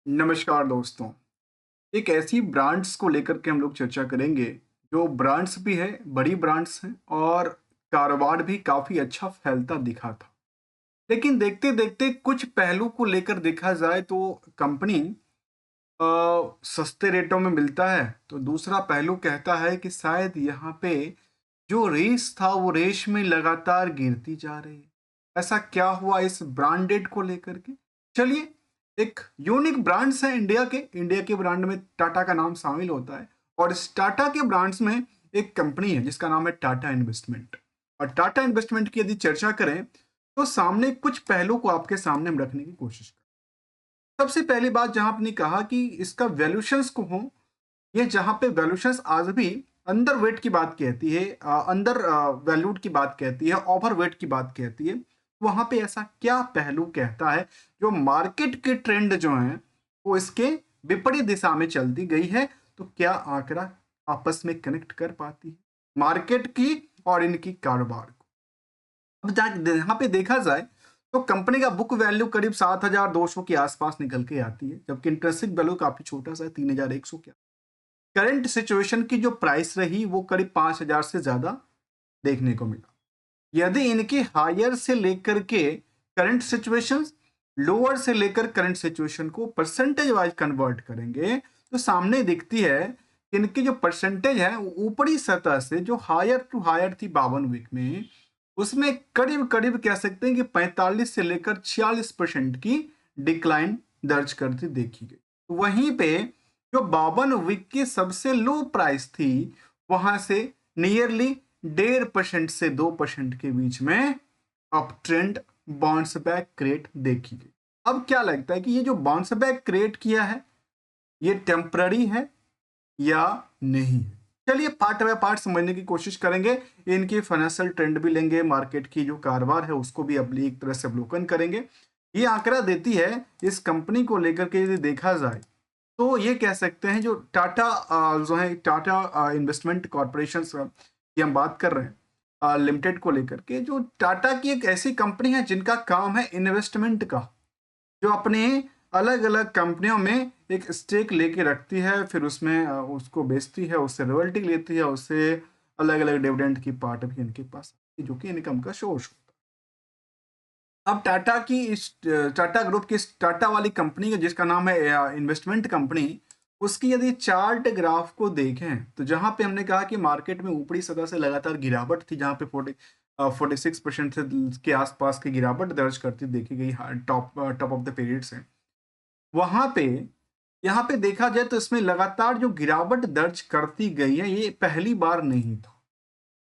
नमस्कार दोस्तों। एक ऐसी ब्रांड्स को लेकर के हम लोग चर्चा करेंगे जो ब्रांड्स भी है, बड़ी ब्रांड्स हैं और कारोबार भी काफ़ी अच्छा फैलता दिखा था। लेकिन देखते-देखते कुछ पहलू को लेकर देखा जाए तो कंपनी सस्ते रेटों में मिलता है, तो दूसरा पहलू कहता है कि शायद यहाँ पे जो रेस था वो रेस में लगातार गिरती जा रही है। ऐसा क्या हुआ इस ब्रांडेड को लेकर के? चलिए, एक यूनिक ब्रांड्स है इंडिया के ब्रांड में टाटा का नाम शामिल होता है और इस टाटा के ब्रांड्स में एक कंपनी है जिसका नाम है टाटा इन्वेस्टमेंट। और टाटा इन्वेस्टमेंट की यदि चर्चा करें तो सामने कुछ पहलू को आपके सामने हम रखने की कोशिश करें। सबसे पहली बात जहां आपने कहा कि इसका वैल्यूशंस को हो, ये जहाँ पे वैल्यूशंस आज भी अंडर वेट की बात कहती है, अंडर वैल्यूड की बात कहती है, ओवर वेट की बात कहती है। वहाँ पे ऐसा क्या पहलू कहता है जो मार्केट के ट्रेंड जो हैं वो इसके विपरीत दिशा में चलती गई है? तो क्या आंकड़ा आपस में कनेक्ट कर पाती है मार्केट की और इनकी कारोबार को? अब यहाँ पे देखा जाए तो कंपनी का बुक वैल्यू करीब 7,200 के आसपास निकल के आती है, जबकि इंटरेस्टिंग वैल्यू काफी छोटा सा है, 3,100 के। करंट सिचुएशन की जो प्राइस रही वो करीब 5,000 से ज्यादा देखने को मिला। यदि इनके हायर से लेकर के करंट सिचुएशन, लोअर से लेकर करंट सिचुएशन को परसेंटेज वाइज कन्वर्ट करेंगे तो सामने दिखती है कि इनकी जो परसेंटेज है वो ऊपरी सतह से जो हायर टू हायर थी 52 वीक में, उसमें करीब करीब कह सकते हैं कि 45 से लेकर 46% की डिक्लाइन दर्ज करती देखी गई। वहीं पे जो 52 वीक की सबसे लो प्राइस थी वहां से नियरली 1.5% से 2% के बीच में up trend bounce back create देखी गई। अब क्या लगता है कि ये जो बाउंस बैक क्रिएट किया है ये टेम्पररी है या नहीं है? चलिए पार्ट बाय पार्ट समझने की कोशिश करेंगे। इनकी फाइनेंशियल ट्रेंड भी लेंगे, मार्केट की जो कारोबार है उसको भी अपनी एक तरह से अवलोकन करेंगे। ये आंकड़ा देती है इस कंपनी को लेकर के यदि देखा जाए तो ये कह सकते हैं जो टाटा जो है टाटा इन्वेस्टमेंट कॉरपोरेशन की हम बात कर रहे हैं लिमिटेड को लेकर के, जो टाटा की एक ऐसी कंपनी है जिनका काम है इन्वेस्टमेंट का, जो अपने अलग अलग कंपनियों में एक स्टेक लेके रखती है, फिर उसमें उसको बेचती है, उससे रॉयल्टी लेती है, उससे अलग अलग डिविडेंड की पार्ट भी इनके पास आती है, जो कि इनकम का सोर्स होता है। अब टाटा की इस टाटा ग्रुप की इस टाटा वाली कंपनी का जिसका नाम है इन्वेस्टमेंट कंपनी, उसकी यदि चार्ट ग्राफ को देखें तो जहां पे हमने कहा कि मार्केट में ऊपरी सतह से लगातार गिरावट थी, जहां पे 46% से के आसपास की गिरावट दर्ज करती देखी गई top top of the period से, वहां पे यहाँ पे देखा जाए तो इसमें लगातार जो गिरावट दर्ज करती गई है ये पहली बार नहीं था।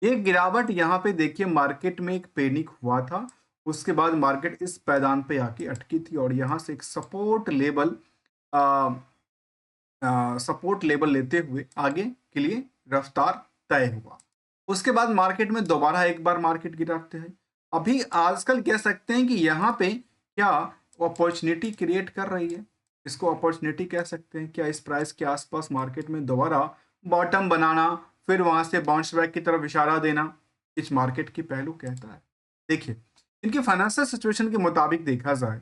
ये गिरावट यहाँ पे देखिए मार्केट में एक पैनिक हुआ था, उसके बाद मार्केट इस पैदान पे आके अटकी थी और यहाँ से एक सपोर्ट लेवल लेते हुए आगे के लिए रफ्तार तय हुआ। उसके बाद मार्केट में दोबारा एक बार मार्केट गिराते हैं। अभी आजकल कह सकते हैं कि यहाँ पे क्या अपॉर्चुनिटी क्रिएट कर रही है, इसको अपॉर्चुनिटी कह सकते हैं। क्या इस प्राइस के आसपास मार्केट में दोबारा बॉटम बनाना, फिर वहां से बाउंस बैक की तरफ इशारा देना, इस मार्केट की पहलू कहता है। देखिए, इनकी फाइनेंशियल सिचुएशन के मुताबिक देखा जाए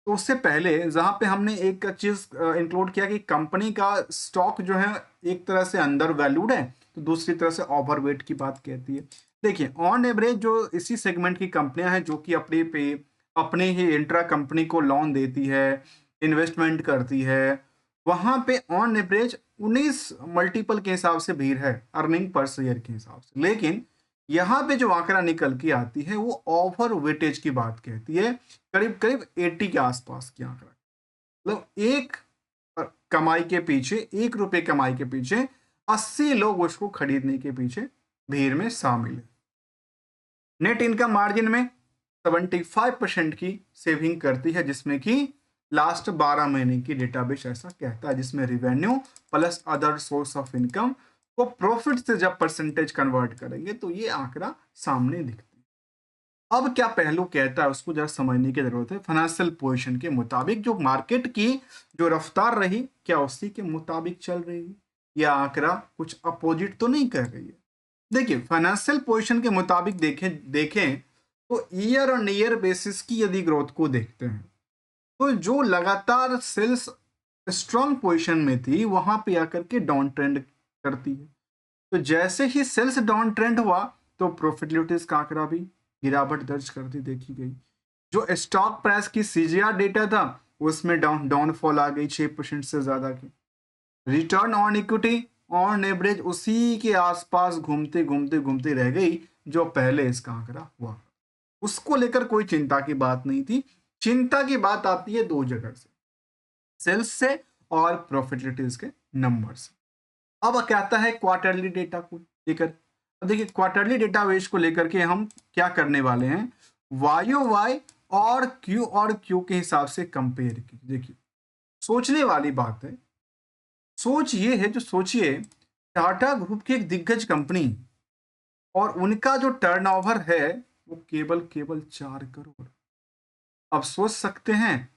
तो उससे पहले जहाँ पे हमने एक चीज इंक्लूड किया कि कंपनी का स्टॉक जो है एक तरह से अंडर वैल्यूड है, तो दूसरी तरह से ओवरवेट की बात कहती है। देखिए, ऑन एवरेज जो इसी सेगमेंट की कंपनियां हैं जो कि अपने ही इंट्रा कंपनी को लोन देती है, इन्वेस्टमेंट करती है, वहां पे ऑन एवरेज 19 मल्टीपल के हिसाब से भीड़ है, अर्निंग पर शेयर के हिसाब से। लेकिन यहाँ पे जो आंकड़ा निकल के आती है वो ओवर वेटेज की बात कहती है, करीब करीब 80 के आसपास की आंकड़ा। मतलब एक कमाई के पीछे, 1 रुपए कमाई के पीछे 80 लोग उसको खरीदने के पीछे भीड़ में शामिल है। नेट इनकम मार्जिन में 75% की सेविंग करती है, जिसमें कि लास्ट 12 महीने की डेटाबेस ऐसा कहता है, जिसमें revenue plus other source of income को प्रॉफिट से जब परसेंटेज कन्वर्ट करेंगे तो ये आंकड़ा सामने दिखता है। अब क्या पहलू कहता है उसको जरा समझने की जरूरत है। फाइनेंशियल पोजीशन के मुताबिक जो मार्केट की जो रफ्तार रही, क्या उसी के मुताबिक चल रही है या आंकड़ा कुछ अपोजिट तो नहीं कर रही है? देखिए, फाइनेंशियल पोजीशन के मुताबिक देखें देखें तो ईयर ऑन ईयर बेसिस की यदि ग्रोथ को देखते हैं तो जो लगातार सेल्स स्ट्रॉन्ग पोजीशन में थी वहां पे आकर के डाउन ट्रेंड करती है। तो जैसे ही सेल्स डाउन ट्रेंड हुआ तो प्रॉफिटेबिलिटीज का आंकड़ा भी गिरावट दर्ज करती देखी गई। जो स्टॉक प्राइस की सीजीआर डेटा था उसमें डाउनफॉल आ गई 6% से ज्यादा की। Return on equity on average उसी के आसपास घूमते घूमते घूमते रह गई जो पहले इसका आंकड़ा हुआ। उसको लेकर कोई चिंता की बात नहीं थी। चिंता की बात आती है दो जगह से, सेल्स से और प्रॉफिटेबिलिटीज के नंबर से। अब कहता है क्वार्टरली डेटा को लेकर। अब देखिए क्वार्टरली डेटा बेस को लेकर के हम क्या करने वाले हैं, वाई और क्यू के हिसाब से कंपेयर की। देखिए सोचने वाली बात है। सोच ये है, जो सोचिए टाटा ग्रुप की एक दिग्गज कंपनी और उनका जो टर्नओवर है वो केवल 4 करोड़। अब सोच सकते हैं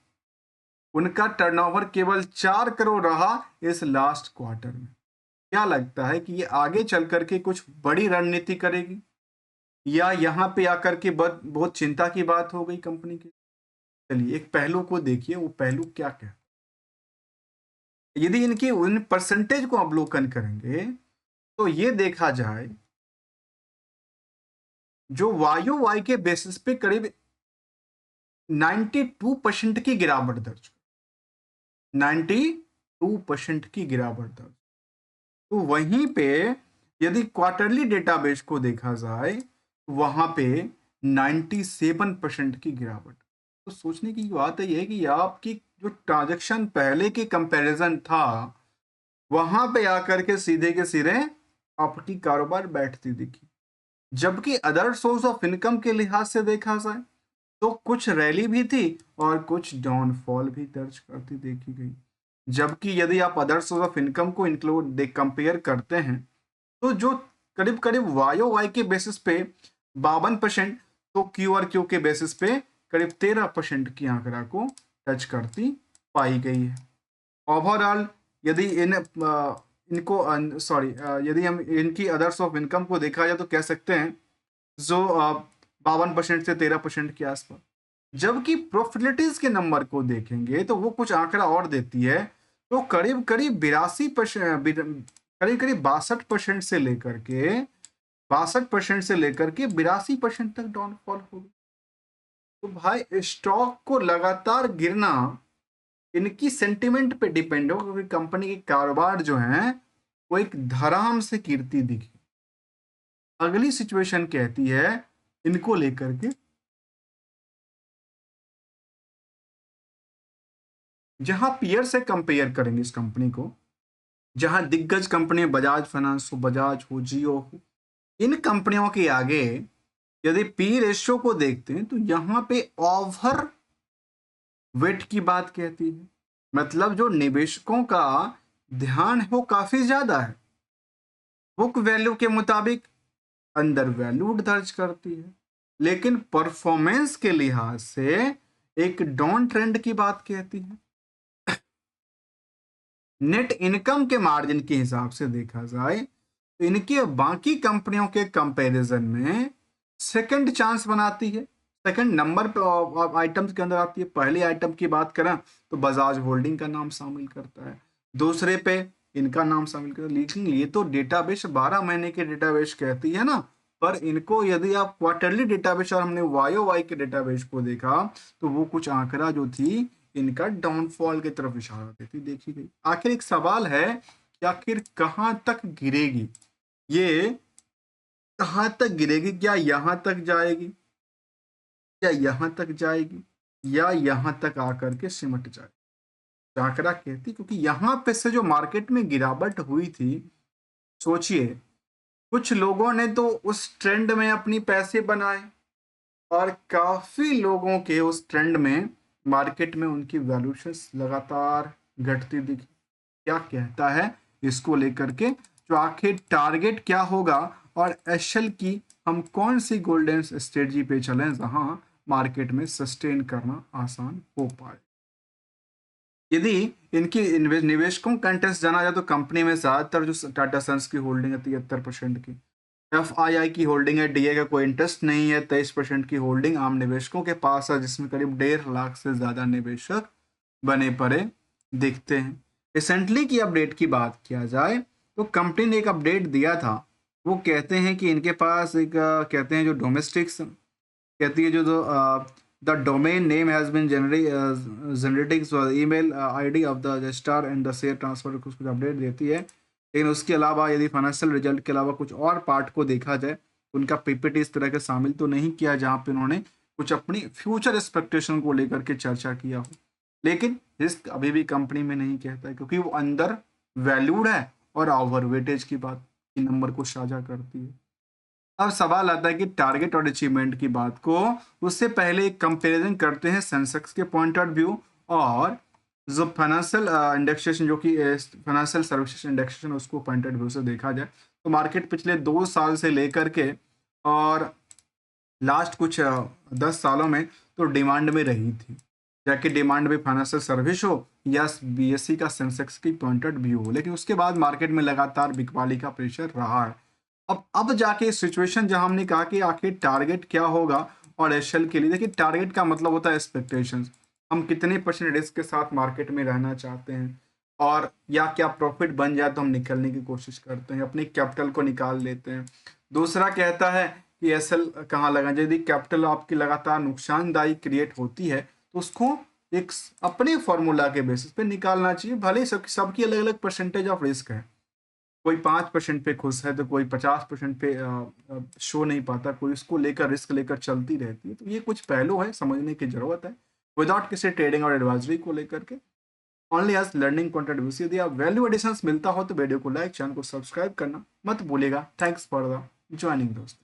उनका टर्नओवर केवल 4 करोड़ रहा इस लास्ट क्वार्टर में। क्या लगता है कि ये आगे चल करके कुछ बड़ी रणनीति करेगी या यहाँ पे आकर के बहुत चिंता की बात हो गई कंपनी की। चलिए एक पहलू को देखिए, वो पहलू क्या क्या। यदि इनकी उन परसेंटेज को अवलोकन करेंगे तो ये देखा जाए जो वाई के बेसिस पे करीब 92% की गिरावट दर्ज, 92% की गिरावट दर्ज। तो वहीं पे यदि क्वार्टरली डेटाबेस को देखा जाए तो वहां पे 97% की गिरावट। तो सोचने की बात है कि आपकी जो ट्रांजैक्शन पहले के कंपैरिजन था वहां पे आकर के सीधे आपकी कारोबार बैठती दिखी। जबकि अदर सोर्स ऑफ इनकम के लिहाज से देखा जाए तो कुछ रैली भी थी और कुछ डाउनफॉल भी दर्ज करती देखी गई। जबकि यदि आप अदर सोर्स ऑफ इनकम को इंक्लूड कंपेयर करते हैं तो जो करीब करीब वाई के बेसिस पे 52%, तो क्यू के बेसिस पे करीब 13% की आंकड़ा को टच करती पाई गई है। ओवरऑल यदि यदि हम इनकी अदर्स ऑफ इनकम को देखा जाए तो कह सकते हैं जो 52% से 13% के आसपास। जबकि प्रॉफिटेबिलिटीज के नंबर को देखेंगे तो वो कुछ आंकड़ा और देती है, तो करीब करीब 62% से लेकर के 82% तक डाउनफॉल हो गई। तो भाई स्टॉक को लगातार गिरना इनकी सेंटिमेंट पे डिपेंड हो, क्योंकि कंपनी के कारोबार जो है वो एक धड़ाम से गिरती दिखी। अगली सिचुएशन कहती है इनको लेकर के, जहां पीयर से कंपेयर करेंगे इस कंपनी को, जहां दिग्गज कंपनी बजाज फाइनेंस हो, बजाज हो, जियो हो, इन कंपनियों के आगे यदि पी रेशियो को देखते हैं तो यहां पे ओवर वेट की बात कहती है। मतलब जो निवेशकों का ध्यान है वो काफी ज्यादा है, बुक वैल्यू के मुताबिक अंडर वैल्यूड दर्ज करती है। लेकिन परफॉर्मेंस के लिहाज से एक डाउन ट्रेंड की बात कहती है। नेट इनकम के मार्जिन के हिसाब से देखा जाए तो इनके बाकी कंपनियों के कंपैरिजन में सेकंड चांस बनाती है, सेकंड नंबर पे आइटम्स के अंदर आती है। पहले आइटम की बात करें तो बजाज होल्डिंग का नाम शामिल करता है, दूसरे पे इनका नाम शामिल करता है। लेकिन ये तो डेटाबेस 12 महीने के डेटाबेस कहती है ना, पर इनको यदि आप क्वार्टरली डेटाबेस और हमने वाई के डेटाबेस को देखा तो वो कुछ आंकड़ा जो थी इनका डाउनफॉल की तरफ इशारा देती देखी गई। आखिर एक सवाल है कि आखिर कहां तक गिरेगी ये, कहां तक गिरेगी? क्या यहां तक जाएगी, क्या यहां तक जाएगी, या यहां तक आकर के सिमट जाए? आंकड़ा कहती, क्योंकि यहां पे से जो मार्केट में गिरावट हुई थी, सोचिए कुछ लोगों ने तो उस ट्रेंड में अपनी पैसे बनाए और काफी लोगों के उस ट्रेंड में मार्केट में उनकी वैल्यूएशंस लगातार घटती दिखी। क्या कहता है इसको लेकर के, जो आखिर टारगेट क्या होगा और एशल की हम कौन सी गोल्डन स्ट्रेटजी पे चलें जहां मार्केट में सस्टेन करना आसान हो पाए। यदि इनकी निवेशकों का इंटरेस्ट जाना जाए तो कंपनी में ज्यादातर जो टाटा सन्स की होल्डिंग है 73% की, एफआईआई की होल्डिंग है, डीए का कोई इंटरेस्ट नहीं है, 23% की होल्डिंग आम निवेशकों के पास है, जिसमें करीब 1.5 लाख से ज्यादा निवेशक बने पड़े देखते हैं। रिसेंटली की अपडेट की बात किया जाए तो कंपनी ने एक अपडेट दिया था। वो कहते हैं कि इनके पास एक कहते हैं जो डोमेस्टिक्स कहती है जो the domain name has been generating email ID of the registrar and the share transfer कुछ कुछ अपडेट देती है। लेकिन उसके अलावा यदि फाइनेंशियल रिजल्ट के अलावा कुछ और पार्ट को देखा जाए तो उनका पीपीटी इस तरह के शामिल तो नहीं किया जहाँ पे उन्होंने कुछ अपनी फ्यूचर एक्सपेक्टेशन को लेकर के चर्चा किया हो। लेकिन रिस्क अभी भी कंपनी में नहीं कहता है क्योंकि वो अंदर वैल्यूड है और ओवर वेटेज की बात की नंबर को साझा करती है। अब सवाल आता है कि टारगेट और अचीवमेंट की बात को उससे पहले एक कंपैरिजन करते हैं सेंसेक्स के पॉइंट ऑफ व्यू और जो फाइनेंशियल इंडेक्सेशन जो कि फाइनेंशियल सर्विसेज इंडेक्सेशन उसको पॉइंट ऑफ व्यू से देखा जाए तो मार्केट पिछले 2 साल से लेकर के और लास्ट कुछ 10 सालों में तो डिमांड में रही थी, चाहे डिमांड में फाइनेंशियल सर्विस हो या बीएससी का सेंसेक्स की पॉइंट ऑफ व्यू हो। लेकिन उसके बाद मार्केट में लगातार बिकवाली का प्रेशर रहा है। अब जाके सिचुएशन जहां हमने कहा कि आखिर टारगेट क्या होगा और एसएल के लिए देखिए टारगेट का मतलब होता है एक्सपेक्टेशंस। हम कितने परसेंट रिस्क के साथ मार्केट में रहना चाहते हैं और या क्या प्रॉफिट बन जाए तो हम निकलने की कोशिश करते हैं, अपनी कैपिटल को निकाल लेते हैं। दूसरा कहता है कि एसएल कहाँ लगाएं। यदि कैपिटल आपकी लगातार नुकसानदायी क्रिएट होती है तो उसको एक अपने फॉर्मूला के बेसिस पे निकालना चाहिए। भले ही सबकी अलग अलग परसेंटेज ऑफ रिस्क है, कोई 5% पे खुश है तो कोई 50% पे शो नहीं पाता, कोई उसको लेकर रिस्क लेकर चलती रहती है। तो ये कुछ पहलू है समझने की जरूरत है विदाउट किसी ट्रेडिंग और एडवाइजरी को लेकर के। Only as learning content. यदि आप वैल्यू एडिशंस मिलता हो तो वीडियो को लाइक, चैनल को सब्सक्राइब करना मत भूलिएगा। थैंक्स फॉर द ज्वाइनिंग दोस्त।